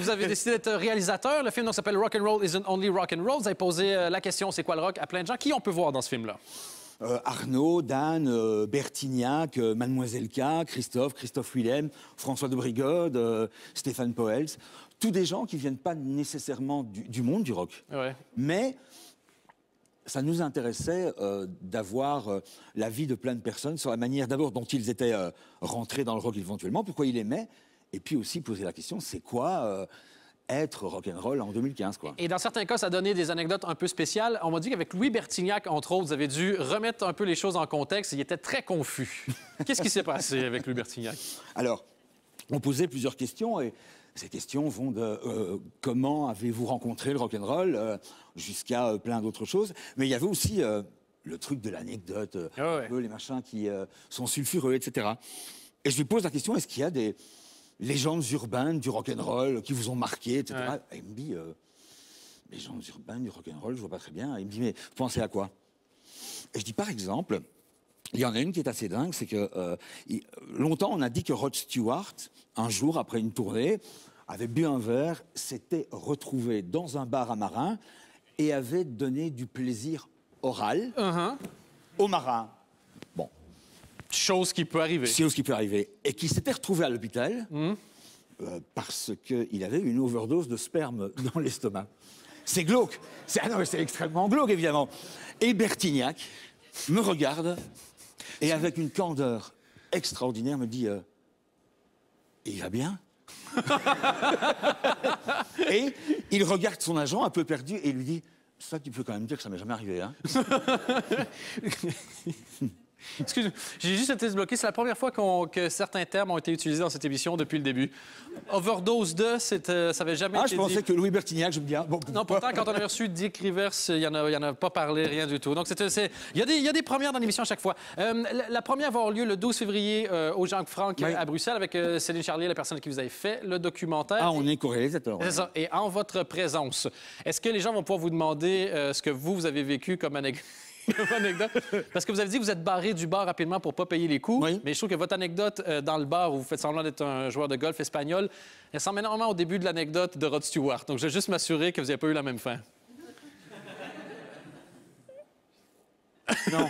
Vous avez décidé d'être réalisateur. Le film s'appelle Rock and Roll Isn't Only Rock and Roll. Vous avez posé la question c'est quoi le rock à plein de gens. Qui on peut voir dans ce film-là? Arnaud, Dan, Bertignac, Mademoiselle K, Christophe Willem, François de Brigode, Stéphane Poels. Tous des gens qui ne viennent pas nécessairement du monde du rock. Ouais. Mais ça nous intéressait d'avoir la vie de plein de personnes sur la manière d'abord dont ils étaient rentrés dans le rock éventuellement, pourquoi ils aimaient, et puis aussi poser la question, c'est quoi être rock'n'roll en 2015, quoi. Et dans certains cas, ça a donné des anecdotes un peu spéciales. On m'a dit qu'avec Louis Bertignac, entre autres, vous avez dû remettre un peu les choses en contexte. Il était très confus. Qu'est-ce qui s'est passé avec Louis Bertignac? Alors, on posait plusieurs questions et ces questions vont de comment avez-vous rencontré le rock'n'roll jusqu'à plein d'autres choses. Mais il y avait aussi le truc de l'anecdote, un peu les machins qui sont sulfureux, etc. Et je lui pose la question, est-ce qu'il y a des légendes urbaines du rock'n'roll qui vous ont marqué, etc. Et il me dit, légendes urbaines du rock'n'roll, je vois pas très bien. Et il me dit, mais vous pensez à quoi? Et je dis, par exemple, il y en a une qui est assez dingue, c'est que longtemps, on a dit que Rod Stewart, un jour, après une tournée, avait bu un verre, s'était retrouvé dans un bar à marins et avait donné du plaisir oral aux marins. Bon. Chose qui peut arriver. Chose qui peut arriver. Et qui s'était retrouvé à l'hôpital parce qu'il avait une overdose de sperme dans l'estomac. C'est glauque. C'est extrêmement glauque, évidemment. Et Bertignac me regarde et avec une candeur extraordinaire me dit il va bien? Et il regarde son agent un peu perdu et lui dit ça, tu peux quand même dire que ça m'est jamais arrivé, hein? Excusez-moi, j'ai juste été bloqué. C'est la première fois que certains termes ont été utilisés dans cette émission depuis le début. Overdose de, ça n'avait jamais été dit. Ah, je pensais que Louis Bertignac, je me dis... Bon, non, pourtant, quand on avait reçu Dick Rivers, il n'y en a pas parlé, rien du tout. Donc, il y a des premières dans l'émission à chaque fois. La première va avoir lieu le 12 février au Jean-Franck à Bruxelles avec Céline Charlier, la personne qui vous avez fait le documentaire. Ah, on est co-réalisateur. C'est ça. Et en votre présence, est-ce que les gens vont pouvoir vous demander ce que vous avez vécu comme anecdote? Parce que vous avez dit que vous êtes barré du bar rapidement pour ne pas payer les coûts. Oui. Mais je trouve que votre anecdote dans le bar où vous faites semblant d'être un joueur de golf espagnol ressemble énormément au début de l'anecdote de Rod Stewart. Donc, je vais juste m'assurer que vous n'avez pas eu la même fin. Non.